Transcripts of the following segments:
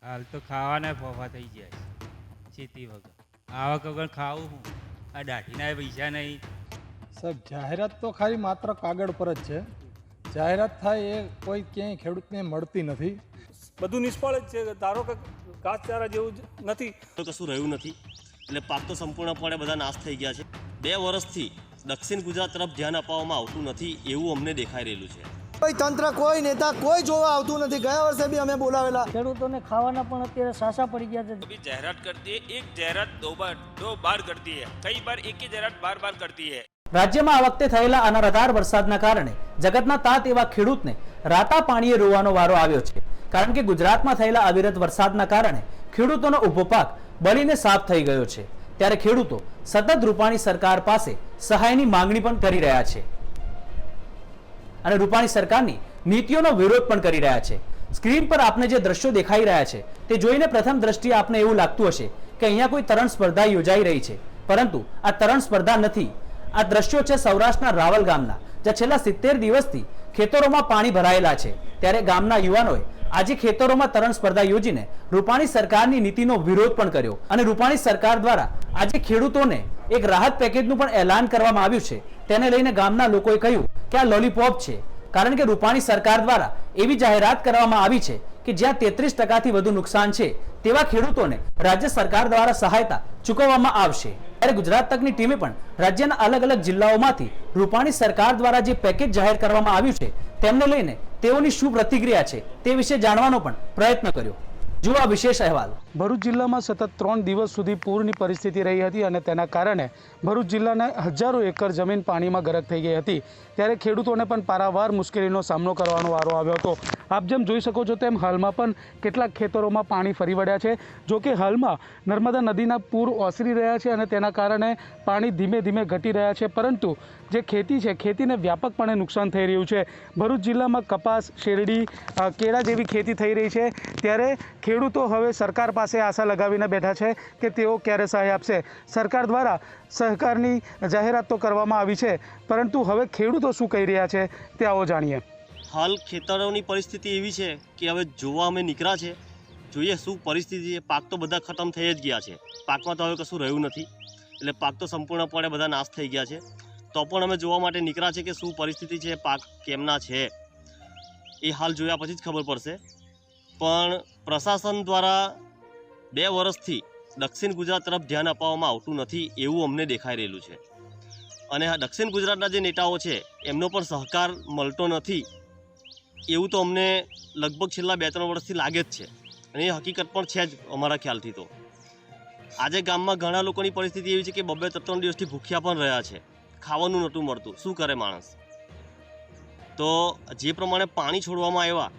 હાલ તો ખાવાના ફોફા થઈ જાય ખેતી વગર, આવક વગર ખાવું હું, આ દાઢીના પૈસા નહીં. સાહેબ, જાહેરાત તો ખાલી માત્ર કાગળ પર જ છે. જાહેરાત થાય એ કોઈ ક્યાંય ખેડૂતને મળતી નથી. બધું નિષ્ફળ જ છે. ધારો કે ઘાસચારા જેવું જ નથી, તો કશું રહ્યું નથી. એટલે પાક તો સંપૂર્ણપણે બધા નાશ થઈ ગયા છે. 2 વર્ષથી દક્ષિણ ગુજરાત તરફ ધ્યાન આપવામાં આવતું નથી એવું અમને દેખાઈ રહેલું છે. કોઈ તંત્ર, કોઈ નેતા, કોઈ જોવા આવતું નથી. ગયા વર્ષે બી અમે બોલાવેલા. ખેડૂતોને ખાવાના પણ અત્યારે સાસા પડી ગયા છે. अभी जाहिरात करती है, एक जाहिरात दो बार करती है, कई बार एक ही जाहिरात बार करती है. રાજ્યમાં આ વખતે થયેલા અનરાધાર વરસાદના કારણે જગતના તાત એવા ખેડૂતને રાતા પાણીએ રોવાનો વારો આવ્યો છે. કારણ કે ગુજરાતમાં થયેલા અવિરત વરસાદના કારણે ખેડૂતોનો ઊભો પાક બળીને સાફ થઈ ગયો છે. ત્યારે ખેડૂતો સતત રૂપાણી સરકાર પાસે સહાયની માંગણી પણ કરી રહ્યા છે અને રૂપાણી સરકારની નીતિઓનો વિરોધ પણ કરી રહ્યા છે. સ્ક્રીન પર આપને જે દ્રશ્યો દેખાઈ રહ્યા છે તે જોઈને પ્રથમ દ્રષ્ટિએ આપને એવું લાગતું હશે કે અહીંયા કોઈ તરણ સ્પર્ધા યોજાઈ રહી છે, પરંતુ આ તરણ સ્પર્ધા નથી. આ દ્રશ્યો છે સૌરાષ્ટ્રના રાવલ ગામના, જ્યાં છેલ્લા 70 દિવસથી ખેતરોમાં પાણી ભરાયેલા છે. ત્યારે ગામના યુવાનોએ આજે ખેતરોમાં તરણ સ્પર્ધા યોજીને રૂપાણી સરકારની નીતિનો વિરોધ પણ કર્યો અને રૂપાણી સરકાર દ્વારા આજે ખેડૂતોને એક રાહત પેકેજનું પણ એલાન કરવામાં આવ્યું છે. તેને લઈને ગામના લોકોએ કહ્યું કે આ લોલીપોપ છે, કારણ કે રૂપાણી સરકાર દ્વારા એવી જાહેરાત કરવામાં આવી છે કે જ્યાં 33% વધુ નુકસાન છે તેવા ખેડૂતોને રાજ્ય સરકાર દ્વારા સહાયતા ચૂકવવામાં આવશે. ત્યારે ગુજરાત તકની ટીમે પણ રાજ્યના અલગ અલગ જિલ્લાઓમાંથી રૂપાણી સરકાર દ્વારા જે પેકેજ જાહેર કરવામાં આવ્યું છે તેમને લઈને તેઓની શું પ્રતિક્રિયા છે તે વિશે જાણવાનો પણ પ્રયત્ન કર્યો. જુઓ આ વિશેષ અહેવાલ. ભરૂચ જિલ્લામાં સતત 3 દિવસ સુધી પૂરની પરિસ્થિતિ રહી હતી અને તેના કારણે ભરૂચ જિલ્લાના હજારો એકર જમીન પાણીમાં ગરક થઈ ગઈ હતી. ત્યારે ખેડૂતોને પણ પારાવાર મુશ્કેલીનો સામનો કરવાનો વારો આવ્યો હતો. આપ જેમ જોઈ શકો છો તેમ હાલમાં પણ કેટલાક ખેતરોમાં પાણી ફરી વળ્યા છે. જો કે હાલમાં નર્મદા નદીના પૂર ઓસરી રહ્યા છે અને તેના કારણે પાણી ધીમે ધીમે ઘટી રહ્યા છે, પરંતુ જે ખેતી છે ખેતીને વ્યાપકપણે નુકસાન થઈ રહ્યું છે. ભરૂચ જિલ્લામાં કપાસ, શેરડી, કેળા જેવી ખેતી થઈ રહી છે. ત્યારે ખેડૂતો હવે સરકાર પાસે આશા લગાવીને બેઠા છે કે તેઓ ક્યારે સહાય આપશે. સરકાર દ્વારા સહકારની જાહેરાત તો કરવામાં આવી છે, પરંતુ હવે ખેડૂતો શું કહી રહ્યા છે તે આવો જાણીએ. હાલ ખેતરોની પરિસ્થિતિ એવી છે કે હવે જોવા અમે નીકળ્યા છે, જોઈએ શું પરિસ્થિતિ છે. પાક તો બધા ખતમ થઈ જ ગયા છે. પાકમાં તો હવે કશું રહ્યું નથી. એટલે પાક તો સંપૂર્ણપણે બધા નાશ થઈ ગયા છે. તો પણ અમે જોવા માટે નીકળ્યા છે કે શું પરિસ્થિતિ છે, પાક કેમના છે એ હાલ જોયા પછી જ ખબર પડશે. પણ પ્રશાસન દ્વારા 2 વર્ષથી દક્ષિણ ગુજરાત તરફ ધ્યાન આપવામાં આવતું નથી એવું અમને દેખાઈ રહેલું છે. અને દક્ષિણ ગુજરાતના જે નેતાઓ છે એમનો પણ સહકાર મળતો નથી એવું તો અમને લગભગ છેલ્લા 2-3 વર્ષથી લાગે જ છે. અને એ હકીકત પણ છે જ અમારા ખ્યાલથી. તો આજે ગામમાં ઘણા લોકોની પરિસ્થિતિ એવી છે કે 2-3 દિવસથી ભૂખ્યા પણ રહ્યા છે, ખાવાનું નહોતું મળતું. શું કરે માણસ? તો જે પ્રમાણે પાણી છોડવામાં આવ્યા,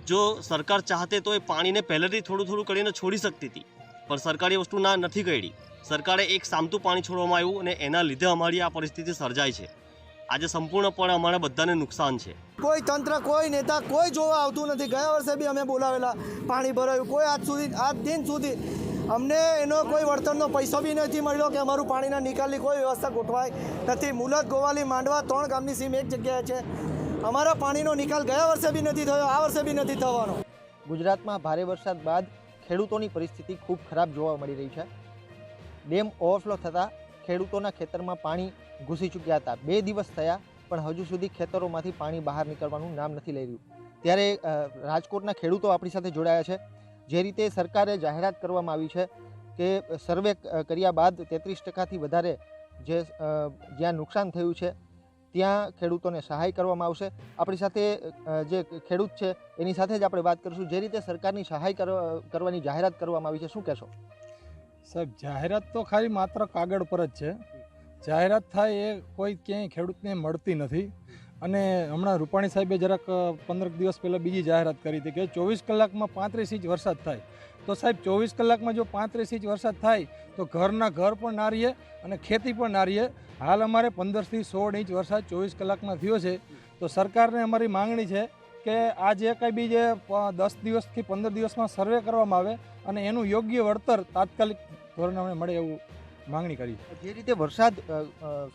જો સરકાર ચાહતે તો એ પાણીને પહેલેથી થોડું કરીને છોડી શકતી હતી, પણ સરકારી વસ્તુ નથી કરી. સરકારે એક સામતું પાણી છોડવામાં આવ્યું અને એના લીધે અમારી આ પરિસ્થિતિ સર્જાઈ છે. આજે સંપૂર્ણપણે અમારા બધાને નુકસાન છે. કોઈ તંત્ર, કોઈ નેતા, કોઈ જોવા આવતું નથી. ગયા વર્ષે બી અમે બોલાવેલા, પાણી ભરાયું. કોઈ આજ દિન સુધી અમને એનો કોઈ વળતરનો પૈસો બી નથી મળ્યો કે અમારું પાણીના નિકાલની કોઈ વ્યવસ્થા ગોઠવાય નથી. મુલત, ગોવાલી, માંડવા 3 ગામની સીમ એક જગ્યાએ છે. અમારા પાણીનો નિકાલ ગયા વર્ષે બી નથી થયો, આ વર્ષે બી નથી થવાનો. ગુજરાતમાં ભારે વરસાદ બાદ ખેડૂતોની પરિસ્થિતિ ખૂબ ખરાબ જોવા મળી રહી છે. ડેમ ઓવરફ્લો થતાં ખેડૂતોના ખેતરમાં પાણી ઘૂસી ચૂક્યા હતા. 2 દિવસ થયા પણ હજુ સુધી ખેતરોમાંથી પાણી બહાર નીકળવાનું નામ નથી લઈ રહ્યું. ત્યારે રાજકોટના ખેડૂતો આપણી સાથે જોડાયા છે. જે રીતે સરકારે જાહેરાત કરવામાં આવી છે કે સર્વે કર્યા બાદ 33%થી વધારે જ્યાં નુકસાન થયું છે ત્યાં ખેડૂતોને સહાય કરવામાં આવશે. આપણી સાથે જે ખેડૂત છે એની સાથે જ આપણે વાત કરીશું. જે રીતે સરકારની સહાય કરવાની જાહેરાત કરવામાં આવી છે, શું કહેશો? સાહેબ, જાહેરાત તો ખાલી માત્ર કાગળ પર જ છે. જાહેરાત થાય એ કોઈ ક્યાંય ખેડૂતને મળતી નથી. અને હમણાં રૂપાણી સાહેબે જરાક 15 દિવસ પહેલાં બીજી જાહેરાત કરી હતી કે 24 કલાકમાં 35 ઇંચ વરસાદ થાય. તો સાહેબ, 24 કલાકમાં જો 35 ઇંચ વરસાદ થાય તો ઘરના ઘર પણ ના રહીએ અને ખેતી પણ ના રહીએ. હાલ અમારે 15થી 16 ઇંચ વરસાદ 24 કલાકમાં થયો છે. તો સરકારને અમારી માંગણી છે કે આ જે કંઈ બી જે 10 દિવસથી 15 દિવસમાં સર્વે કરવામાં આવે અને એનું યોગ્ય વળતર તાત્કાલિક ધોરણે અમને મળે એવું માંગણી કરી. જે રીતે વરસાદ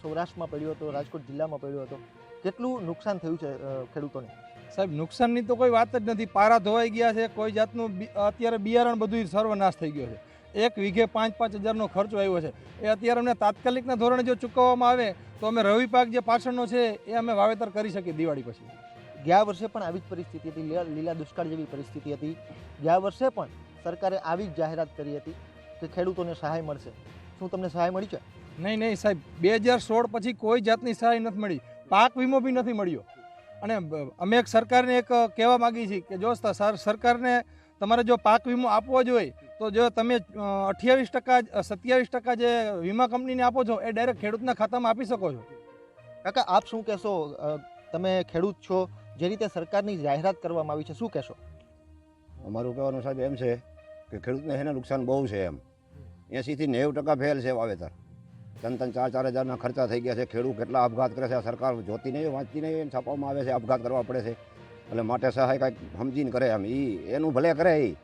સૌરાષ્ટ્રમાં પડ્યો હતો, રાજકોટ જિલ્લામાં પડ્યો હતો, કેટલું નુકસાન થયું છે ખેડૂતોને? સાહેબ નુકસાનની તો કોઈ વાત જ નથી. પારા ધોવાઈ ગયા છે, કોઈ જાતનું અત્યારે બિયારણ બધું સર્વનાશ થઈ ગયો છે. 1 વીઘે 5-5 હજારનો ખર્ચો આવ્યો છે. એ અત્યારે અમને તાત્કાલિકના ધોરણે જો ચૂકવવામાં આવે તો અમે રવિ પાક જે પાછળનો છે એ અમે વાવેતર કરી શકીએ દિવાળી પછી. ગયા વર્ષે પણ આવી જ પરિસ્થિતિ હતી, લીલા દુષ્કાળ જેવી પરિસ્થિતિ હતી. ગયા વર્ષે પણ સરકારે આવી જ જાહેરાત કરી હતી કે ખેડૂતોને સહાય મળશે. શું તમને સહાય મળી છે? નહીં સાહેબ, 2016 પછી કોઈ જાતની સહાય નથી મળી. પાક વીમો બી નથી મળ્યો. અને અમે એક સરકારને એક કહેવા માગીએ છીએ કે જો સરકારને તમારે જો પાક વીમો આપવો જ હોય તો જો તમે 28% 27% જે વીમા કંપનીને આપો છો એ ડાયરેક્ટ ખેડૂતના ખાતામાં આપી શકો છો. કાકા આપ શું કહેશો? તમે ખેડૂત છો, જે રીતે સરકારની જાહેરાત કરવામાં આવી છે, શું કહેશો? અમારું કહેવાનું સાહેબ એમ છે કે ખેડૂતને એને નુકસાન બહુ છે. એમ 80 થી 90% ફેલ છે વાવેતર. 3-4 હજારના ખર્ચા થઈ ગયા છે. ખેડૂત કેટલા આપઘાત કરે છે, આ સરકાર જોતી નહીં, વાંચતી નહીં, છાપવામાં આવે છે, આપઘાત કરવા પડે છે. એટલે માટે સહાય કાંઈક સમજીને કરે. એમ એનું ભલે કરે એ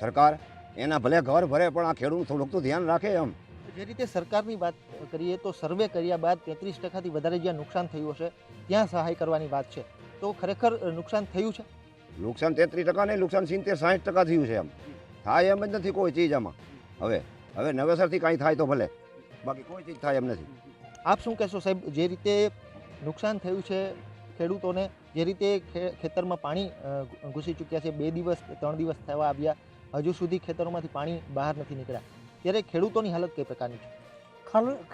સરકાર, એના ભલે ઘર ભરે, પણ આ ખેડૂત થોડુંક તો ધ્યાન રાખે. એમ જે રીતે સરકારની વાત કરીએ તો સર્વે કર્યા બાદ 33%થી વધારે જ્યાં નુકસાન થયું હશે ત્યાં સહાય કરવાની વાત છે. તો ખરેખર નુકસાન થયું છે? નુકસાન 33% નહીં, નુકસાન 70-60% થયું છે. એમ થાય એમ જ નથી કોઈ ચીજ આમાં. હવે નવેસરથી કાંઈ થાય તો ભલે, બાકી કોઈ ચીજ થાય એમ નથી. આપ શું કહેશો સાહેબ? જે રીતે નુકસાન થયું છે ખેડૂતોને, જે રીતે ખેતરમાં પાણી ઘૂસી ચૂક્યા છે, 2 દિવસ 3 દિવસ થવા આવ્યા, હજુ સુધી ખેતરોમાંથી પાણી બહાર નથી નીકળ્યા, ત્યારે ખેડૂતોની હાલત કઈ પ્રકારની છે?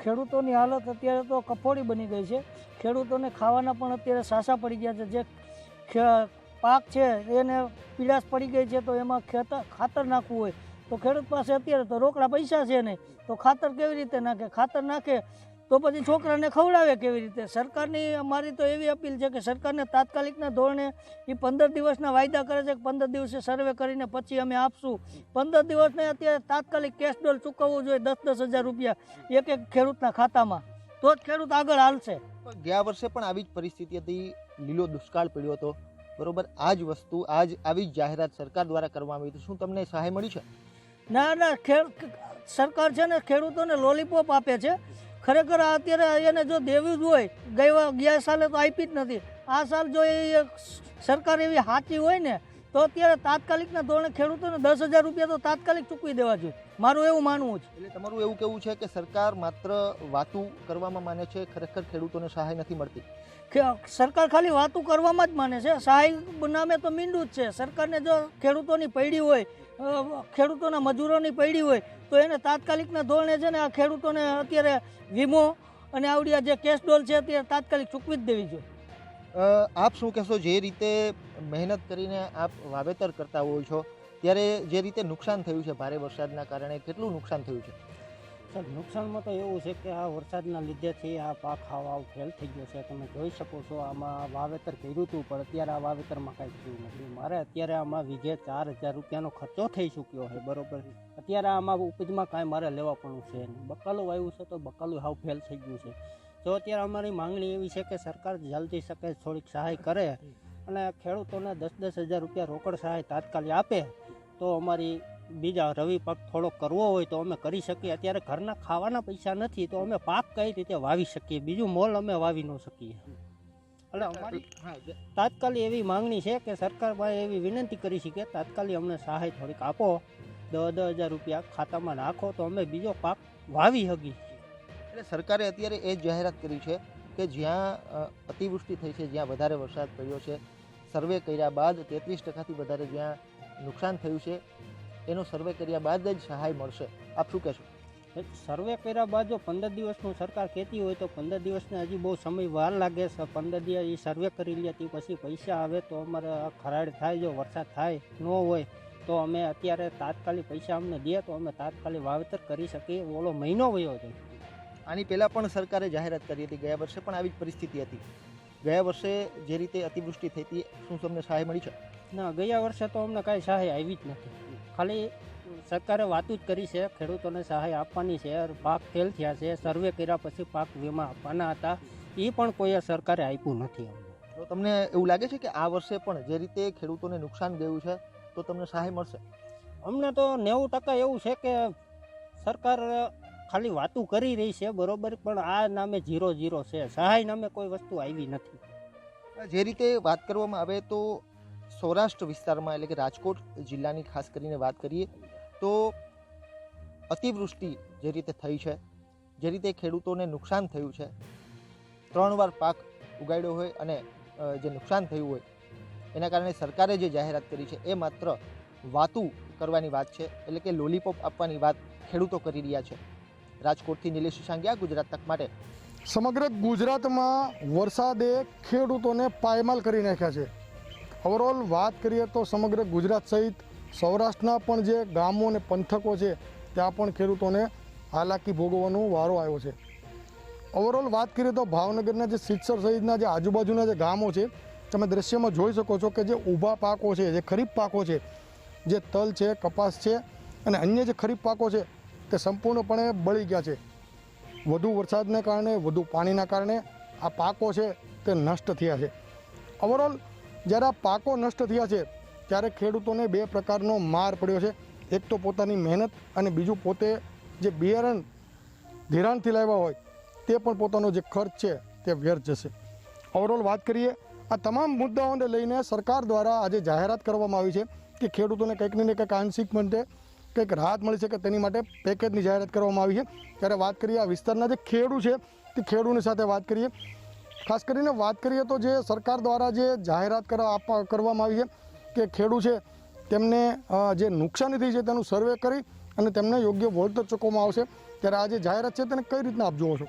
ખેડૂતોની હાલત અત્યારે તો કફોડી બની ગઈ છે. ખેડૂતોને ખાવાના પણ અત્યારે સાસા પડી ગયા છે. જે પાક છે એને પીડાશ પડી ગઈ છે, તો એમાં ખાતર નાખવું હોય તો ખેડૂત પાસે અત્યારે તો રોકડા પૈસા છે નહીં, તો ખાતર કેવી રીતે નાખે? ખાતર નાખે તો પછી છોકરાને ખવડાવે કેવી રીતે? સરકારની અમારી તો એવી અપીલ છે કે સરકારને તાત્કાલિકના ધોરણે એ 15 દિવસના વાયદા કરે છે કે 15 દિવસે સર્વે કરીને પછી અમે આપશું. 15 દિવસને અત્યારે તાત્કાલિક કેશ ડોલ ચૂકવવું જોઈએ, 10-10 હજાર રૂપિયા એક ખેડૂતના ખાતામાં, તો જ ખેડૂત આગળ હાલશે. ગયા વર્ષે પણ આવી જ પરિસ્થિતિ હતી, લીલો દુષ્કાળ પડ્યો હતો, બરોબર? આ જ વસ્તુ આવી જ જાહેરાત સરકાર દ્વારા કરવામાં આવી હતી. શું તમને સહાય મળી છે? ના, સરકાર છે ને ખેડૂતોને લોલીપોપ આપે છે. ખરેખર અત્યારે એને જો દેવું જ હોય, ગયા સાલે તો આપી જ નથી. આ સાલ જો એ સરકાર એવી સાચી હોય ને તો અત્યારે તાત્કાલિકના ધોરણે ખેડૂતોને 10,000 રૂપિયા તો તાત્કાલિક ચૂકવી દેવા જોઈએ, મારું એવું માનવું છે. એટલે તમારું એવું કહેવું છે કે સરકાર માત્ર વાતું કરવામાં માને છે, ખરેખર ખેડૂતોને સહાય નથી મળતી? સરકાર ખાલી વાતું કરવામાં જ માને છે, સહાય નામે તો મીંડું જ છે. સરકારને જો ખેડૂતોની પૈડી હોય, ખેડૂતોના મજૂરોની પૈડી હોય તો એને તાત્કાલિકના ધોરણે છે ને આ ખેડૂતોને અત્યારે વીમો અને આવડિયા જે કેશ ડોલ છે અત્યારે તાત્કાલિક ચૂકવી જ દેવી જોઈએ. આપ શું કહેશો? જે રીતે મહેનત કરીને આપ વાવેતર કરતા હોય છો, ત્યારે જે રીતે નુકસાન થયું છે ભારે વરસાદના કારણે, કેટલું નુકસાન થયું છે? સર, નુકસાનમાં તો એવું છે કે આ વરસાદના લીધેથી આ પાક હાવ ફેલ થઈ ગયો છે. તમે જોઈ શકો છો, આમાં વાવેતર કર્યું હતું પણ અત્યારે આ વાવેતરમાં કાંઈ થયું નથી. મારે અત્યારે આમાં વીઘે 4,000 રૂપિયાનો ખર્ચો થઈ ચૂક્યો છે, બરોબર? અત્યારે આમાં ઉપજમાં કાંઈ મારે લેવા પણ છે નહીં. બકાલું વાવ્યું છે તો બકાલું હાવ ફેલ થઈ ગયું છે. તો અત્યારે અમારી માંગણી એવી છે કે સરકાર જલ્દી શકે થોડીક સહાય કરે અને ખેડૂતોને 10-10 હજાર રૂપિયા રોકડ સહાય તાત્કાલિક આપે તો અમારી બીજા રવિ પાક થોડોક કરવો હોય તો અમે કરી શકીએ. અત્યારે ઘરના ખાવાના પૈસા નથી તો અમે પાક કઈ રીતે વાવી શકીએ? બીજું મોલ અમે વાવી ન શકીએ. એટલે અમારી તાત્કાલિક એવી માંગણી છે કે સરકાર પાસે એવી વિનંતી કરી છે કે તાત્કાલિક અમને સહાય થોડીક આપો, 10-10 હજાર રૂપિયા ખાતામાં નાખો તો અમે બીજો પાક વાવી શકીએ. એટલે સરકારે અત્યારે એ જાહેરાત કરી છે કે જ્યાં અતિવૃષ્ટિ થઈ છે, જ્યાં વધારે વરસાદ પડ્યો છે, સર્વે કર્યા બાદ 33%થી વધારે જ્યાં નુકસાન થયું છે એનો સર્વે કર્યા બાદ જ સહાય મળશે. આપ શું કહેશો? સર્વે કર્યા બાદ જો 15 દિવસનું સરકાર કહેતી હોય તો 15 દિવસને હજી બહુ સમય વાર લાગે છે. 15 દિવસ એ સર્વે કરી લે તે પછી પૈસા આવે તો અમારે ખરાડ થાય, જો વરસાદ થાય ન હોય તો અમે અત્યારે તાત્કાલિક પૈસા અમને દે તો અમે તાત્કાલિક વાવેતર કરી શકીએ. ઓલો મહિનો વયો છે. આની પહેલાં પણ સરકારે જાહેરાત કરી હતી, ગયા વર્ષે પણ આવી જ પરિસ્થિતિ હતી. ગયા વર્ષે જે રીતે અતિવૃષ્ટિ થઈ હતી, શું તમને સહાય મળી છે? ના, ગયા વર્ષે તો અમને કાંઈ સહાય આવી જ નથી. ખાલી સરકારે વાતું જ કરી છે ખેડૂતોને સહાય આપવાની છે. પાક ફેલ થયા છે, સર્વે કર્યા પછી પાક વીમા આપવાના હતા, એ પણ કોઈએ સરકારે આપ્યું નથી. તો તમને એવું લાગે છે કે આ વર્ષે પણ જે રીતે ખેડૂતોને નુકસાન ગયું છે તો તમને સહાય મળશે? અમને તો 90% એવું છે કે સરકાર ખાલી વાતું કરી રહી છે, બરોબર, પણ આ નામે 0-0 છે. સહાય નામે કોઈ વસ્તુ આવી નથી. જે રીતે વાત કરવામાં આવે તો સૌરાષ્ટ્ર વિસ્તારમાં એટલે કે રાજકોટ જિલ્લાની ખાસ કરીને વાત કરીએ તો અતિવૃષ્ટિ જે રીતે થઈ છે, જે રીતે ખેડૂતોને નુકસાન થયું છે, 3 વાર પાક ઉગાડ્યો હોય અને જે નુકસાન થયું હોય એના કારણે સરકારે જે જાહેરાત કરી છે એ માત્ર વાતું કરવાની વાત છે, એટલે કે લોલીપોપ આપવાની વાત ખેડૂતો કરી રહ્યા છે. રાજકોટથી નિલેશ શાંગિયા, ગુજરાત તક માટે. સમગ્ર ગુજરાતમાં વરસાદે ખેડૂતોને પાયમાલ કરી નાખ્યા છે. ઓવરઓલ વાત કરીએ તો સમગ્ર ગુજરાત સહિત સૌરાષ્ટ્રના પણ જે ગામો અને પંથકો છે ત્યાં પણ ખેડૂતોને હાલાકી ભોગવવાનો વારો આવ્યો છે. ઓવરઓલ વાત કરીએ તો ભાવનગરના જે સિત્સર સહિતના જે આજુબાજુના જે ગામો છે તમે દ્રશ્યમાં જોઈ શકો છો કે જે ઊભા પાકો છે, જે ખરીફ પાકો છે, જે તલ છે, કપાસ છે અને અન્ય જે ખરીફ પાકો છે તે સંપૂર્ણપણે બળી ગયા છે. વધુ વરસાદને કારણે, વધુ પાણીના કારણે આ પાકો છે તે નષ્ટ થયા છે. ઓવરઓલ જ્યારે આ પાકો નષ્ટ થયા છે ત્યારે ખેડૂતોને 2 પ્રકારનો માર પડ્યો છે. એક તો પોતાની મહેનત અને બીજું પોતે જે બિયારણ ધિરાણથી લાવ્યા હોય તે પણ પોતાનો જે ખર્ચ છે તે વ્યર્થ જશે. ઓવરઓલ વાત કરીએ આ તમામ મુદ્દાઓને લઈને સરકાર દ્વારા આજે જાહેરાત કરવામાં આવી છે કે ખેડૂતોને કંઈક ને કંઈક આંશિક માટે કંઈક રાહત મળી શકે તેની માટે પેકેજની જાહેરાત કરવામાં આવી છે. ત્યારે વાત કરીએ આ વિસ્તારના જે ખેડૂત છે તે ખેડૂતની સાથે વાત કરીએ. ખાસ કરીને વાત કરીએ તો જે સરકાર દ્વારા જે જાહેરાત કરવામાં આવી છે કે ખેડૂત છે તેમને જે નુકસાની થઈ છે તેનું સર્વે કરી અને તેમને યોગ્ય વળતર ચૂકવવામાં આવશે. ત્યારે આ જે જાહેરાત છે તેને કઈ રીતના આપ જોવો છો?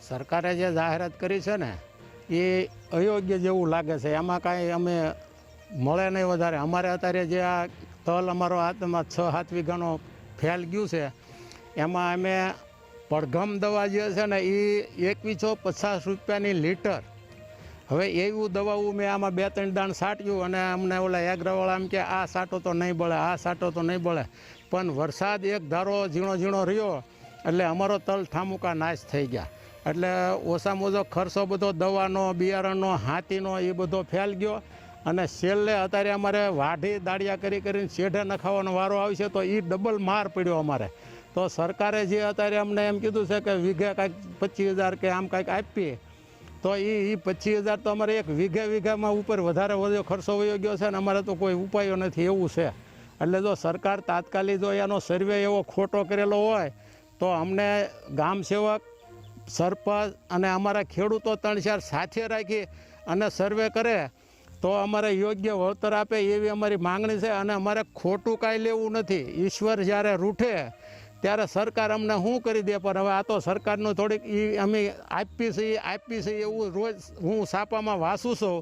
સરકારે જે જાહેરાત કરી છે ને એ અયોગ્ય જેવું લાગે છે. એમાં કાંઈ અમે મળે નહીં વધારે. અમારે અત્યારે જે આ તલ અમારો હાથમાં 6-7 વીઘાનો ફેલ ગયું છે એમાં અમે પડઘમ દવા જે છે ને એ 2150 રૂપિયાની લીટર. હવે એવું દવાઓ મેં આમાં 2-3 દાણ છાંટ્યું અને અમને ઓલા એગ્રાવાળા એમ કે આ છાંટો તો નહીં બળે, આ છાંટો તો નહીં બળે. પણ વરસાદ એક ધારો ઝીણો રહ્યો એટલે અમારો તલ ઠામુકા નાશ થઈ ગયા. એટલે ઓછામાં ઓછો ખર્ચો બધો દવાનો, બિયારણનો, હાથીનો એ બધો ફેલ ગયો. અને છેલ્લે અત્યારે અમારે વાઢી દાળિયા કરીને શેઢે નખાવાનો વારો આવશે તો એ ડબલ માર પડ્યો અમારે. તો સરકારે જે અત્યારે અમને એમ કીધું છે કે વીઘે કાંઈક 25,000 કે આમ કાંઈક આપીએ તો એ 25,000 તો અમારે એક વીઘામાં ઉપર વધારે ખર્ચો વયો ગયો છે ને અમારે તો કોઈ ઉપાયો નથી એવું છે. એટલે જો સરકાર તાત્કાલિક જો એનો સર્વે એવો ખોટો કરેલો હોય તો અમને ગામ સેવક, સરપંચ અને અમારા ખેડૂતો 3-4 સાથે રાખી અને સર્વે કરે તો અમારે યોગ્ય વળતર આપે એવી અમારી માંગણી છે. અને અમારે ખોટું કાંઈ લેવું નથી. ઈશ્વર જ્યારે રૂઠે ત્યારે સરકાર અમને શું કરી દે, પણ હવે આ તો સરકારનું થોડીક અમે આપી છીએ એવું રોજ હું છાપામાં વાંચું છું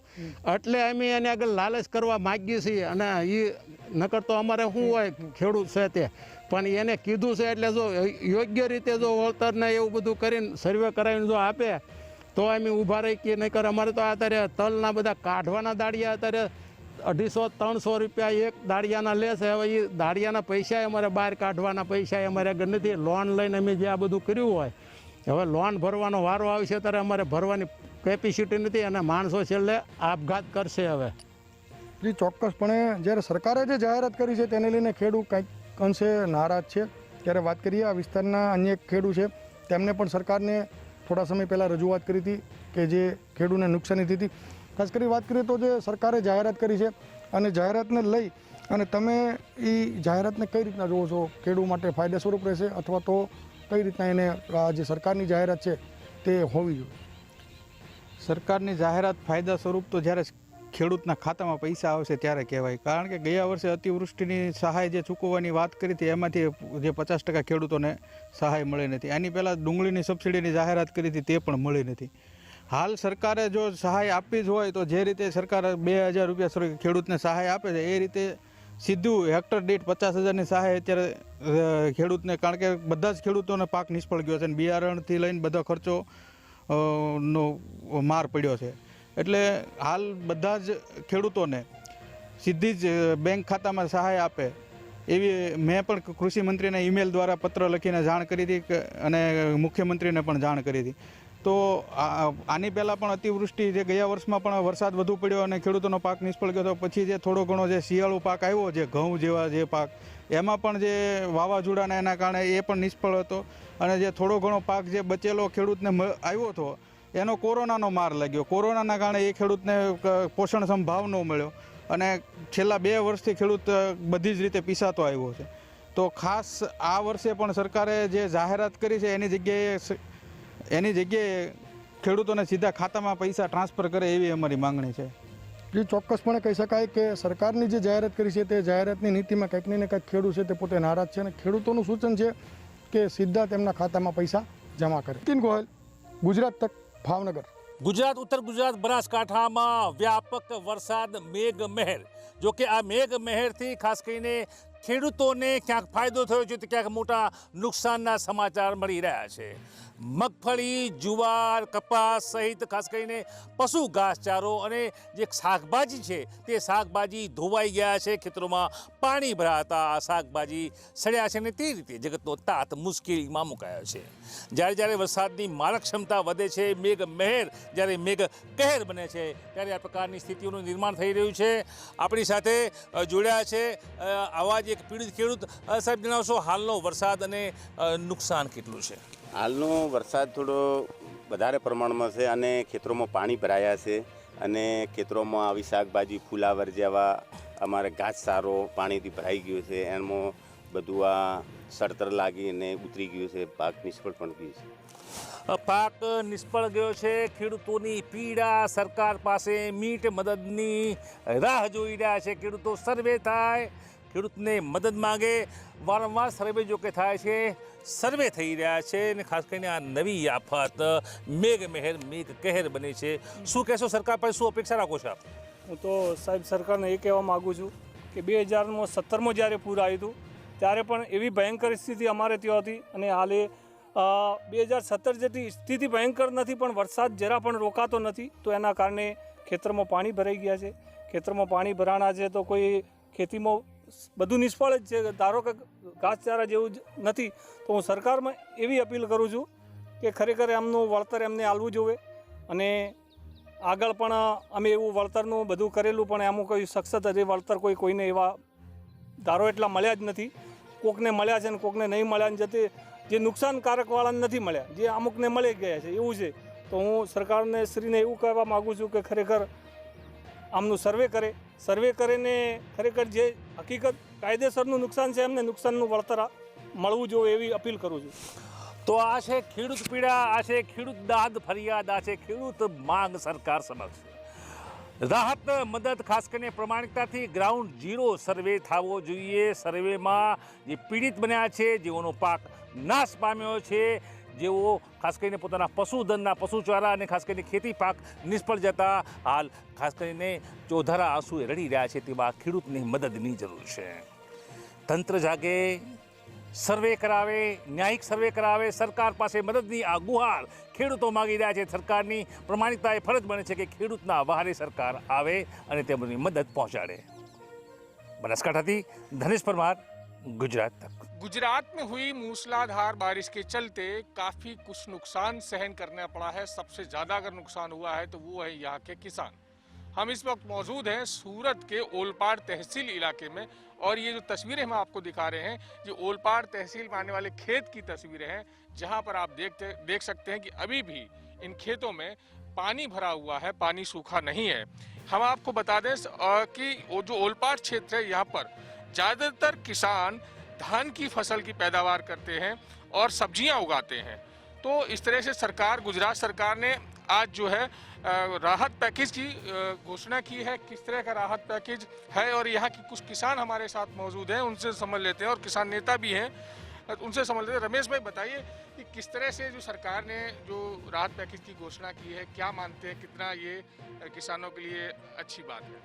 એટલે અમે એને આગળ લાલચ કરવા માગીએ છીએ. અને એ નકર તો અમારે શું હોય ખેડૂત છે તે પણ એને કીધું છે એટલે જો યોગ્ય રીતે જો વળતરને એવું બધું કરીને સર્વે કરાવીને જો આપે તો અમે ઊભા રહી કે નહીં કરે. અમારે તો અત્યારે તલના બધા કાઢવાના દાળિયા અત્યારે 250-300 રૂપિયા એક દાળિયાના લે છે. હવે એ દાળિયાના પૈસા અમારે બહાર કાઢવાના પૈસા અમારે આગળ નથી. લોન લઈને અમે જે આ બધું કર્યું હોય હવે લોન ભરવાનો વારો આવશે ત્યારે અમારે ભરવાની કેપેસિટી નથી અને માણસો છેલ્લે આપઘાત કરશે. હવે જી ચોક્કસપણે જ્યારે સરકારે જે જાહેરાત કરી છે તેને લઈને ખેડૂત કંઈક અંશે નારાજ છે. ત્યારે વાત કરીએ આ વિસ્તારના અન્ય એક ખેડૂત છે તેમને પણ સરકારને થોડા સમય પહેલાં રજૂઆત કરી હતી કે જે ખેડૂતને નુકસાની થઈ હતી. ખાસ કરી વાત કરીએ તો જે સરકારે જાહેરાત કરી છે અને જાહેરાતને લઈ અને તમે એ જાહેરાતને કઈ રીતના જોવો છો? ખેડૂત માટે ફાયદા સ્વરૂપ રહેશે અથવા તો કઈ રીતના એને આ જે સરકારની જાહેરાત છે તે હોવી જોઈએ? સરકારની જાહેરાત ફાયદા સ્વરૂપ તો જ્યારે ખેડૂતના ખાતામાં પૈસા આવશે ત્યારે કહેવાય. કારણ કે ગયા વર્ષે અતિવૃષ્ટિની સહાય જે ચૂકવવાની વાત કરી હતી એમાંથી જે 50% ખેડૂતોને સહાય મળી નથી. આની પહેલાં ડુંગળીની સબસિડીની જાહેરાત કરી હતી તે પણ મળી નથી. હાલ સરકારે જો સહાય આપવી જ હોય તો જે રીતે સરકાર 2,000 રૂપિયા ખેડૂતને સહાય આપે છે એ રીતે સીધું હેક્ટર દીઠ 50,000ની સહાય અત્યારે ખેડૂતને, કારણ કે બધા જ ખેડૂતોને પાક નિષ્ફળ ગયો છે અને બિયારણથી લઈને બધો ખર્ચો નો માર પડ્યો છે. એટલે હાલ બધા જ ખેડૂતોને સીધી જ બેંક ખાતામાં સહાય આપે એવી મેં પણ કૃષિ મંત્રીને ઈમેલ દ્વારા પત્ર લખીને જાણ કરી હતી અને મુખ્યમંત્રીને પણ જાણ કરી હતી. તો આની પહેલાં પણ અતિવૃષ્ટિ જે ગયા વર્ષમાં પણ વરસાદ વધુ પડ્યો અને ખેડૂતોનો પાક નિષ્ફળ ગયો હતો. પછી જે થોડો ઘણો જે શિયાળુ પાક આવ્યો જે ઘઉં જેવા જે પાક એમાં પણ જે વાવાઝોડાના એના કારણે એ પણ નિષ્ફળ હતો અને જે થોડો ઘણો પાક જે બચેલો ખેડૂતને આવ્યો હતો એનો કોરોનાનો માર લાગ્યો. કોરોનાના કારણે એ ખેડૂતને પોષણક્ષમ ભાવ ન મળ્યો અને છેલ્લા 2 વર્ષથી ખેડૂત બધી જ રીતે પીસાતો આવ્યો છે. તો ખાસ આ વર્ષે પણ સરકારે જે જાહેરાત કરી છે એની જગ્યાએ ખેડૂતોને સીધા ખાતામાં પૈસા ટ્રાન્સફર કરે એવી અમારી માંગણી છે. એ ચોક્કસપણે કહી શકાય કે સરકારની જે જાહેરાત કરી છે તે જાહેરાતની નીતિમાં કંઈક ને કંઈક ખેડૂત છે તે પોતે નારાજ છે અને ખેડૂતોનું સૂચન છે કે સીધા તેમના ખાતામાં પૈસા જમા કરે. નીતિન ગોયલ, ગુજરાત તક, ભાવનગર. ગુજરાત, ઉત્તર ગુજરાત, બનાસકાંઠામાં વ્યાપક વરસાદ, મેઘ મહેર. જો કે આ મેઘ મહેરથી ખાસ કરીને ખેડૂતોને ક્યાંક ફાયદો થયો છે તો ક્યાંક મોટા નુકસાનના સમાચાર મળી રહ્યા છે. મગફળી, જુવાર, કપાસ સહિત ખાસ કરીને પશુ ઘાસચારો અને જે શાકભાજી છે તે શાકભાજી ધોવાઈ ગયા છે. ખેતરોમાં પાણી ભરાતા આ શાકભાજી સડ્યા છે અને તે રીતે જગતનો તાત મુશ્કેલીમાં મુકાયો છે. જ્યારે વરસાદની મારક ક્ષમતા વધે છે, મેઘ મહેર જ્યારે મેઘ કહેર બને છે ત્યારે આ પ્રકારની સ્થિતિઓનું નિર્માણ થઈ રહ્યું છે. આપણી સાથે જોડ્યા છે આવા જ એક પીડિત ખેડૂત. સાહેબ, જણાવશો હાલનો વરસાદ અને નુકસાન કેટલું છે? હાલનો વરસાદ થોડો વધારે પ્રમાણમાં છે અને ખેતરોમાં પાણી ભરાયા છે અને ખેતરોમાં આવી શાકભાજી, ફુલાવર જેવા અમારે ઘાસચારો પાણીથી ભરાઈ ગયો છે. એમાં બધું આ સડતર લાગીને ઉતરી ગયું છે. પાક નિષ્ફળ પણ ગયું છે. પાક નિષ્ફળ ગયો છે. ખેડૂતોની પીડા, સરકાર પાસે મીટ મદદની રાહ જોઈ રહ્યા છે. ખેડૂતો સર્વે થાય, ખેડૂતને મદદ માગે. વારંવાર સર્વે જો કે થાય છે, સર્વે થઈ રહ્યા છે અને ખાસ કરીને આ નવી આફત મેઘ મહેર, મેઘ કહેર બની છે. શું કહેશો? સરકાર પાસે શું અપેક્ષા રાખો છો આપ? હું તો સાહેબ સરકારને એ કહેવા માગું છું કે 2017માં જ્યારે પૂર આવ્યું હતું ત્યારે પણ એવી ભયંકર સ્થિતિ અમારે ત્યાં હતી અને હાલે 2017 જેટલી સ્થિતિ ભયંકર નથી, પણ વરસાદ જરા પણ રોકાતો નથી. તો એના કારણે ખેતરમાં પાણી ભરાઈ ગયા છે. ખેતરમાં પાણી ભરાણા છે તો કોઈ ખેતીમાં બધું નિષ્ફળ જ છે. ધારો કે ઘાસચારા જેવું જ નથી. તો હું સરકારમાં એવી અપીલ કરું છું કે ખરેખર એમનું વળતર એમને આપવું જોઈએ અને આગળ પણ અમે એવું વળતરનું બધું કરેલું પણ એમાં કોઈ સખત હજી વળતર કોઈને એવા ધારો એટલા મળ્યા જ નથી. કોકને મળ્યા છે ને કોકને નહીં મળ્યા, જતે જે નુકસાનકારકવાળાને નથી મળ્યા, જે અમુકને મળી ગયા છે એવું છે. તો હું સરકારને શ્રીને એવું કહેવા માગું છું કે ખરેખર આમનું સર્વે કરે, સર્વે કરીને ખરેખર જે હકીકત કાયદેસરનું નુકસાન છે એમને નુકસાનનું વળતર મળવું જોઈએ એવી અપીલ કરું છું. તો આ છે ખેડૂત પીડા, આ છે ખેડૂત દાદ ફરિયાદ, આ છે ખેડૂત માંગ સરકાર સમક્ષ. રાહત મદદ ખાસ કરીને પ્રમાણિકતાથી ગ્રાઉન્ડ ઝીરો સર્વે થવો જોઈએ. સર્વેમાં જે પીડિત બન્યા છે, જેઓનો પાક નાશ પામ્યો છે, જેઓ ખાસ કરીને પોતાના પશુધનના પશુચારા અને ખાસ કરીને ખેતી પાક નિષ્ફળ જતા હાલ ખાસ કરીને ચોધારા આંસુએ રડી રહ્યા છે, તેવા ખેડૂતની મદદની જરૂર છે. તંત્ર જાગે, સર્વે કરાવે, ન્યાયિક સર્વે કરાવે. સરકાર પાસે મદદની આ ગુહાર ખેડૂતો માગી રહ્યા છે. સરકારની પ્રમાણિકતા એ ફરજ બને છે કે ખેડૂતના વહારે સરકાર આવે અને તેમની મદદ પહોંચાડે. બનાસકાંઠાથી ધનેશ પરમાર, गुजरात तक। गुजरात में हुई मूसलाधार बारिश के चलते काफ़ी कुछ नुकसान सहन करना पड़ा है। सबसे ज़्यादा अगर नुकसान हुआ है तो वो है यहाँ के किसान। हम इस वक्त मौजूद हैं सूरत के ओलपाड़ तहसील इलाके में और ये जो तस्वीरें हम आपको दिखा रहे हैं ये ओलपाड़ तहसील में आने वाले खेत की तस्वीरें हैं, जहाँ पर आप देख सकते हैं कि अभी भी इन खेतों में पानी भरा हुआ है, पानी सूखा नहीं है। हम आपको बता दें कि वो जो ओलपाड़ क्षेत्र है यहाँ पर ज़्यादातर किसान धान की फसल की पैदावार करते हैं और सब्जियां उगाते हैं। तो इस तरह से गुजरात सरकार ने आज जो है राहत पैकेज की घोषणा की है। किस तरह का राहत पैकेज है और यहाँ की कुछ किसान हमारे साथ मौजूद हैं, उनसे समझ लेते हैं, और किसान नेता भी हैं, उनसे समझ लेते हैं। रमेश भाई बताइए कि किस तरह से जो सरकार ने जो राहत पैकेज की घोषणा की है, क्या मानते हैं, कितना ये किसानों के लिए अच्छी बात है?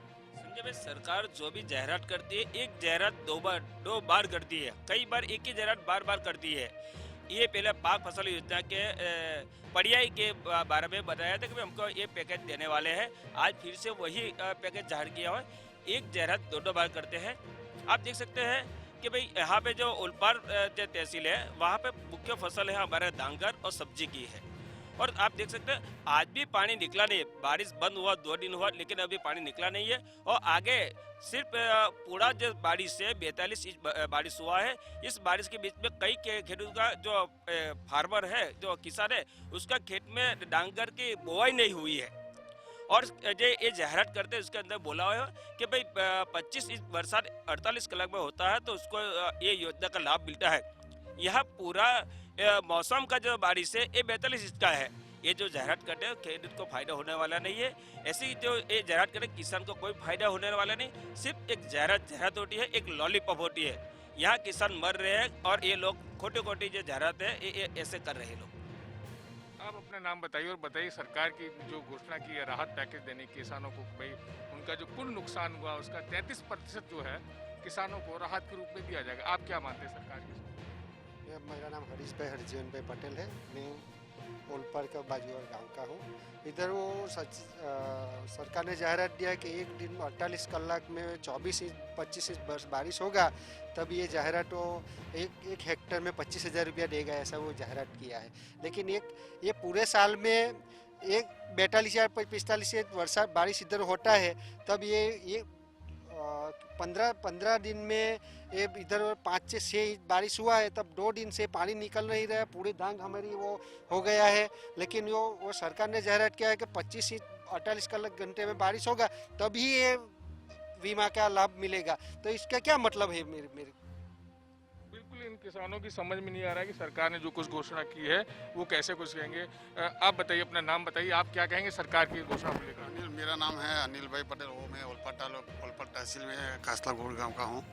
सरकार जो भी जाहिरात करती है, एक जाहिरात दो बार करती है, कई बार एक ही जाहिरात बार बार करती है। ये पहले पाक फसल योजना के पड़ियाई के बारे में बताया था कि हमको ये पैकेज देने वाले हैं। आज फिर से वही पैकेज जाहिर किया हुआ है। एक जाहिरात दो बार करते हैं। आप देख सकते हैं कि भाई यहाँ पे जो ओलपाड़ तहसील है वहाँ पे मुख्य फसल है हमारे डांगर और सब्जी की है। और आप देख सकते हैं आज भी पानी निकला नहीं है। बारिश बंद हुआ 2 दिन हुआ, लेकिन अभी पानी निकला नहीं है। और आगे सिर्फ पूरा जो बारिश है 42 इंच बारिश हुआ है। इस बारिश के बीच में कई खेतों का जो फार्मर है, जो किसान है, उसका खेत में डांगर की बुआई नहीं हुई है। और जो ये जाहिरात करते हैं उसके अंदर बोला हुआ है कि भाई 25 इंच बरसात 48 कलाक में होता है तो उसको ये योजना का लाभ मिलता है। यह पूरा मौसम का जो बारिश है ये 42 इंच का है। ये जो जाहिरात करते हैं खेडूत को फायदा होने वाला नहीं है। ऐसी जो ये जाहिरात करते किसान को कोई फायदा होने वाला नहीं, सिर्फ एक जाहिरात होती है, एक लॉलीपॉप होती है। यहाँ किसान मर रहे हैं और ये लोग खोटी खोटी जो जाहिरात है ये ऐसे कर रहे हैं लोग। आप अपना नाम बताइए और बताइए सरकार की जो घोषणा की है राहत पैकेज देने किसानों को, भाई उनका जो कुल नुकसान हुआ उसका 33% जो है किसानों को राहत के रूप में दिया जाएगा। आप क्या मानते हैं सरकार की? मेरा नाम हरीश भाई हरजीवन भाई पटेल है। मैं ओलपाड़ का बाजूवार गांव का हूँ। इधर वो सरकार ने जाहिरात दिया है कि एक दिन में 48 कलाक में 24 इंच 25 इंच बारिश होगा, तब ये जाहिरात वो एक हेक्टर में 25,000 रुपया देगा, ऐसा वो जाहिरात किया है। लेकिन ये पूरे साल में एक 42 या 45 इंच वर्षा बारिश इधर होता है, तब ये 15 दिन में ये इधर 5 से 6 इंच बारिश हुआ है, तब 2 दिन से पानी निकल नहीं रहा है, पूरी डांग हमारी वो हो गया है। लेकिन वो सरकार ने जाहिरात किया है कि 25 इंच 48 घंटे में बारिश होगा तभी ये बीमा का लाभ मिलेगा। तो इसका क्या मतलब है? मेरे बिल्कुल इन किसानों की समझ में नहीं आ रहा है कि सरकार ने जो कुछ घोषणा की है वो कैसे कुछ कहेंगे। आप बताइए, अपना नाम बताइए, आप क्या कहेंगे सरकार की घोषणा को लेकर? अनिल, मेरा नाम है अनिल भाई पटेल। वो मैं ओलपाड़ तहसील में खासला घोड़ गाँव का हूँ।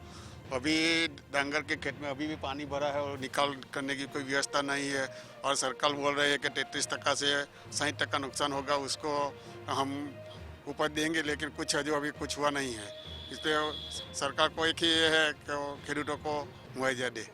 अभी डांगर के खेत में अभी भी पानी भरा है और निकाल करने की कोई व्यवस्था नहीं है। और सरकार बोल रही है कि 33% से 60% नुकसान होगा, उसको हम ऊपर देंगे, लेकिन कुछ अभी कुछ हुआ नहीं है। इसलिए सरकार को एक ही ये है कि वो खेडूतों को मुआवजा दे।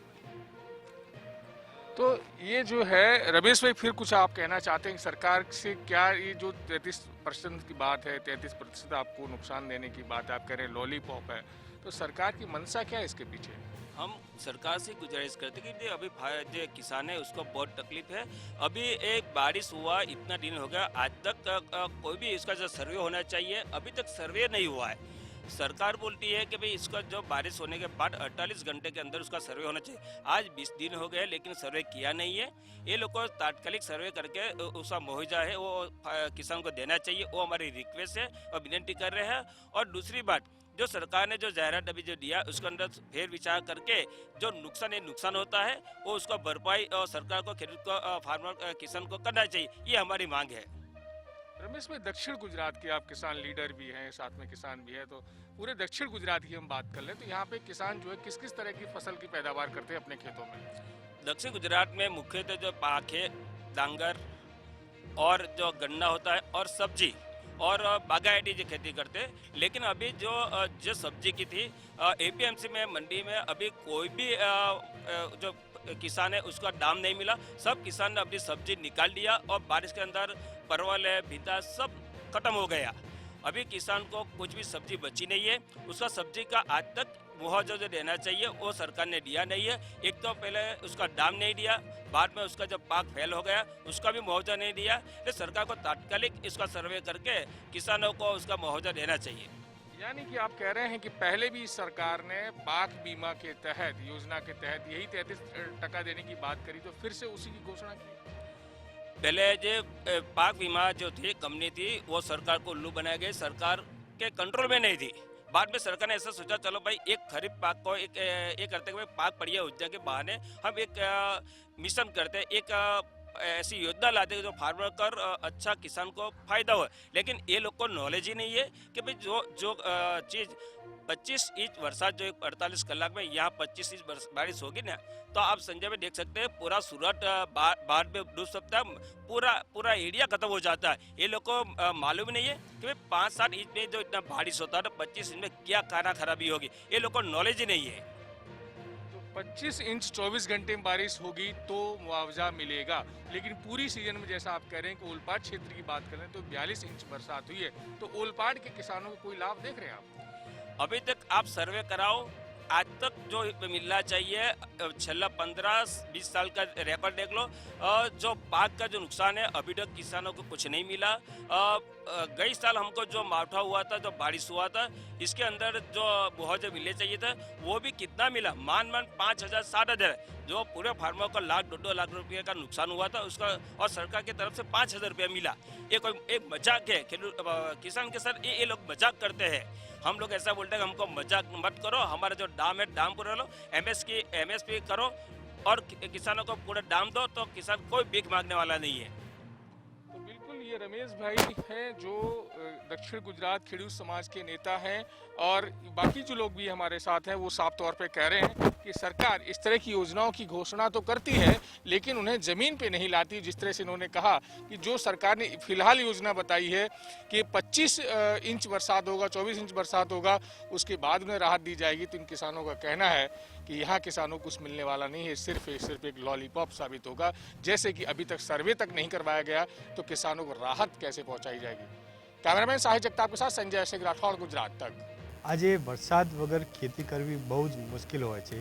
तो ये जो है रमेश भाई, फिर कुछ आप कहना चाहते हैं सरकार से? क्या ये जो 33% की बात है, 33% आपको नुकसान देने की बात आप कह रहे हैं लॉलीपॉप है, तो सरकार की मंशा क्या है इसके पीछे? हम सरकार से गुजारिश करते कि अभी जो किसान है उसको बहुत तकलीफ है। अभी एक बारिश हुआ, इतना दिन हो गया, आज तक कोई भी इसका जो सर्वे होना चाहिए अभी तक सर्वे नहीं हुआ है। सरकार बोलती है कि भाई इसका जो बारिश होने के बाद 48 घंटे के अंदर उसका सर्वे होना चाहिए। आज 20 दिन हो गए लेकिन सर्वे किया नहीं है। ये लोग को तात्कालिक सर्वे करके उसका मुआवजा है वो किसान को देना चाहिए, वो हमारी रिक्वेस्ट है और विनती कर रहे हैं। और दूसरी बात, जो सरकार ने जो जाहिरात अभी जो दिया उसके अंदर फेर विचार करके जो नुकसान होता है वो उसका भरपाई और सरकार को खेडूत को फार्मर किसान को करना चाहिए, ये हमारी मांग है। रमेश भाई, दक्षिण गुजरात के आप किसान लीडर भी हैं, साथ में किसान भी है, तो पूरे दक्षिण गुजरात की हम बात कर लें तो यहाँ पे किसान जो है किस किस तरह की फसल की पैदावार करते हैं अपने खेतों में? दक्षिण गुजरात में मुख्यतः जो पाक है, डांगर और जो गन्ना होता है और सब्जी और बागायती की खेती करते हैं। लेकिन अभी जो सब्जी की थी एपीएमसी में मंडी में अभी कोई भी जो किसान है उसका दाम नहीं मिला। सब किसान ने अपनी सब्जी निकाल लिया और बारिश के अंदर परवल है, भिंडा सब खत्म हो गया। अभी किसान को कुछ भी सब्जी बची नहीं है। उसका सब्जी का आज तक मुआवजा जो देना चाहिए वो सरकार ने दिया नहीं है। एक तो पहले उसका दाम नहीं दिया, बाद में उसका जब पाक फेल हो गया उसका भी मुआवजा नहीं दिया। तो सरकार को तात्कालिक इसका सर्वे करके किसानों को उसका मुआवजा देना चाहिए। यानी कि आप कह रहे हैं कि पहले भी सरकार ने पाक बीमा के तहत, योजना के तहत यही 33% देने की बात करी, तो फिर से उसी की घोषणा की? पहले जो पाक बीमा जो थी कंपनी थी वो सरकार को उल्लू बनाया गया, सरकार के कंट्रोल में नहीं थी। बाद में सरकार ने ऐसा सोचा चलो भाई एक खरीफ पाक को एक करते हुए पाक बढ़िया योजना के बहाने हम एक मिशन करते, एक ऐसी योजना लाते हैं जो फार्मर कर अच्छा किसान को फायदा हो। लेकिन ये लोग को नॉलेज ही नहीं है कि भाई जो चीज़ 25 इंच बरसात जो 48 कलाक में यहाँ 25 इंच बारिश होगी ना, तो आप संजय में देख सकते हैं पूरा सूरत बाढ़ में डूब सकता है, पूरा एरिया खत्म हो जाता है। ये लोग को मालूम नहीं है कि भाई 5-7 इंच में जो इतना बारिश होता है तो 25 इंच में क्या खाना खराबी होगी, ये लोग को नॉलेज ही नहीं है। 25 इंच 24 घंटे में बारिश होगी तो मुआवजा मिलेगा, लेकिन पूरी सीजन में जैसा आप कह रहे हैं कि ओलपाड़ क्षेत्र की बात करें तो 42 इंच बरसात हुई है, तो ओलपाड़ के किसानों को कोई लाभ देख रहे हैं आप? अभी तक आप सर्वे कराओ, आज तक जो मिलना चाहिए, छल्ला 15-20 साल का रिकॉर्ड देख लो, जो पाक का जो नुकसान है अभी तक किसानों को कुछ नहीं मिला। गई साल हमको जो मावठा हुआ था, जो बारिश हुआ था, इसके अंदर जो मुआवजा मिलने चाहिए था वो भी कितना मिला? मान 5,000-7,000, जो पूरे फार्मर को 1,00,000-2 लाख रुपये का नुकसान हुआ था उसका, और सरकार की तरफ से 5,000 रुपया मिला। ये कोई एक मजाक है? किसान के साथ ये लोग मजाक करते हैं। हम लोग ऐसा बोलते हैं कि हमको मजाक मत करो, हमारा जो दाम है दाम पूरा लो, MSP करो और किसानों को पूरा दाम दो, तो किसान कोई भीख मांगने वाला नहीं है। तो बिल्कुल ये रमेश भाई हैं जो दक्षिण गुजरात खेडूत समाज के नेता हैं, और बाकी जो लोग भी हमारे साथ हैं वो साफ तौर पे कह रहे हैं कि सरकार इस तरह की योजनाओं की घोषणा तो करती है लेकिन उन्हें ज़मीन पे नहीं लाती। जिस तरह से इन्होंने कहा कि जो सरकार ने फिलहाल योजना बताई है कि 25 इंच बरसात होगा, 24 इंच बरसात होगा, उसके बाद उन्हें राहत दी जाएगी, तो इन किसानों का कहना है कि यहाँ किसानों को कुछ मिलने वाला नहीं है, सिर्फ एक लॉलीपॉप साबित होगा। जैसे कि अभी तक सर्वे तक नहीं करवाया गया तो किसानों को राहत कैसे पहुँचाई जाएगी। कैमरामैन साहिल जगताप के साथ संजय शेख राठौड़, गुजरात तक। આજે વરસાદ વગર ખેતી કરવી બહુ જ મુશ્કેલ હોય છે,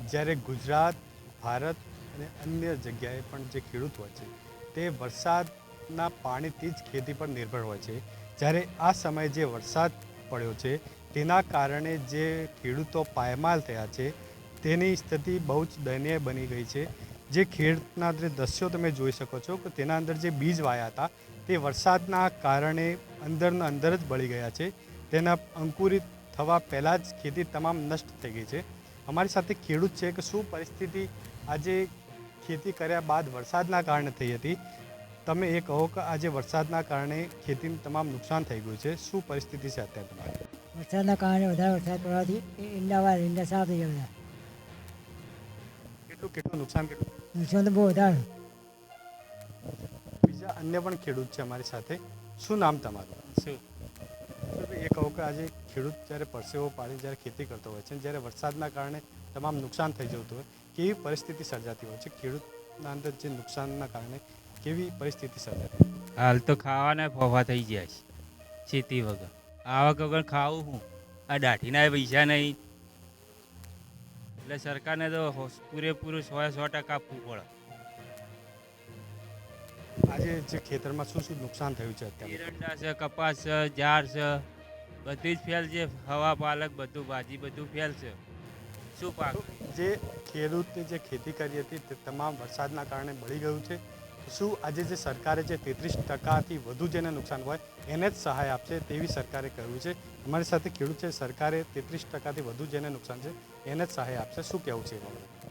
જ્યારે ગુજરાત, ભારત અને અન્ય જગ્યાએ પણ જે ખેડૂત હોય છે તે વરસાદના પાણીથી જ ખેતી પર નિર્ભર હોય છે। જ્યારે આ સમયે જે વરસાદ પડ્યો છે તેના કારણે જે ખેડૂતો પાયમાલ થયા છે તેની સ્થિતિ બહુ જ દયનીય બની ગઈ છે। જે ખેડૂતના જે દ્રશ્યો તમે જોઈ શકો છો કે તેના અંદર જે બીજ વાયા હતા તે વરસાદના કારણે અંદરના અંદર જ બળી ગયા છે। તેના અંકુરિત થવા પહેલાં જ ખેતી તમામ નષ્ટ થઈ ગઈ છે। અમારી સાથે ખેડૂત છે કે શું પરિસ્થિતિ આજે ખેતી કર્યા બાદ વરસાદના કારણે થઈ હતી। તમે એ કહો કે આજે વરસાદના કારણે ખેતીનું તમામ નુકસાન થઈ ગયું છે, શું પરિસ્થિતિ છે અત્યારે તમારી? વરસાદના કારણે વધારે વરસાદ પડવાથી ઈંડા સાફ થઈ ગયા। કેટલું નુકસાન કેટલું? નુકસાન તો બહુ વધારે। બીજા અન્ય પણ ખેડૂત છે અમારી સાથે, શું નામ તમારું? શું એ કહો કે આજે ખેડૂત જ્યારે પરસેવો પાડી જ્યારે ખેતી કરતો હોય છે, જ્યારે વરસાદના કારણે તમામ નુકસાન થઈ જતું હોય, કેવી પરિસ્થિતિ સર્જાતી હોય છે? ખેડૂતના અંદર જે નુકસાનના કારણે કેવી પરિસ્થિતિ સર્જાતી? હાલ તો ખાવાના ફોફા થઈ ગયા છે ખેતી વગર, આવક વગર ખાવું હું, આ દાઢીના પૈસા નહીં, એટલે સરકારને તો પૂરેપૂરું 100% આપવું પડે। આજે જે ખેતરમાં શું શું નુકસાન થયું છે અત્યારે? એરંડા છે, કપાસ છે, ઝાડ છે, બધી જ ફેલ છે, હવા પાલક બધું, ભાજી બધું ફેલ છે, શું પાક? જે ખેડૂતે જે ખેતી કરી હતી તે તમામ વરસાદના કારણે બળી ગયું છે। શું આજે જે સરકારે જે 33%થી વધુ જેને નુકસાન હોય એને જ સહાય આપશે તેવી સરકારે કહ્યું છે। અમારી સાથે ખેડૂત છે, સરકારે 33%થી વધુ જેને નુકસાન છે એને જ સહાય આપશે, શું કહેવું છે એ બાબતે?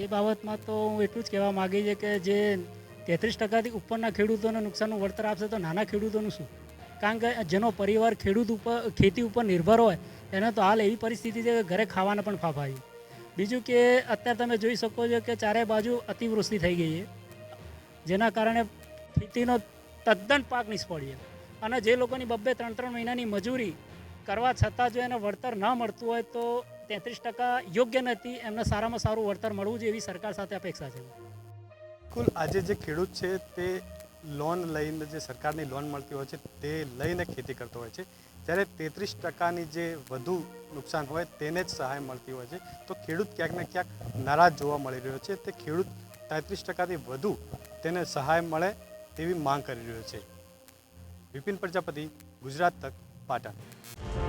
એ બાબતમાં તો હું એટલું જ કહેવા માગી છે કે જે 33%થી ઉપરના ખેડૂતોને નુકસાનનું વળતર આપશે તો નાના ખેડૂતોનું શું? કારણ કે જેનો પરિવાર ખેતી ઉપર નિર્ભર હોય એને તો હાલ એવી પરિસ્થિતિ છે કે ઘરે ખાવાના પણ ફાફા છે। બીજું કે અત્યારે તમે જોઈ શકો છો કે ચારે બાજુ અતિવૃષ્ટિ થઈ ગઈ છે, જેના કારણે ખેતીનો તદ્દન પાક નિષ્ફળ છે, અને જે લોકોની 2-3 મહિનાની મજૂરી કરવા છતાં જો એને વળતર ન મળતું હોય તો 33% યોગ્ય નથી, એમને સારામાં સારું વળતર મળવું જોઈએ એવી સરકાર સાથે અપેક્ષા છે। કુલ આજે જે ખેડૂત છે તે લોન લઈને, જે સરકારની લોન મળતી હોય છે તે લઈને ખેતી કરતો હોય છે, જ્યારે 33%ની જે વધુ નુકસાન હોય તેને જ સહાય મળતી હોય છે, તો ખેડૂત ક્યાંક ને ક્યાંક નારાજ જોવા મળી રહ્યો છે। તે ખેડૂત 33%થી વધુ તેને સહાય મળે તેવી માંગ કરી રહ્યો છે। વિપિન પ્રજાપતિ, ગુજરાત તક, પાટણ।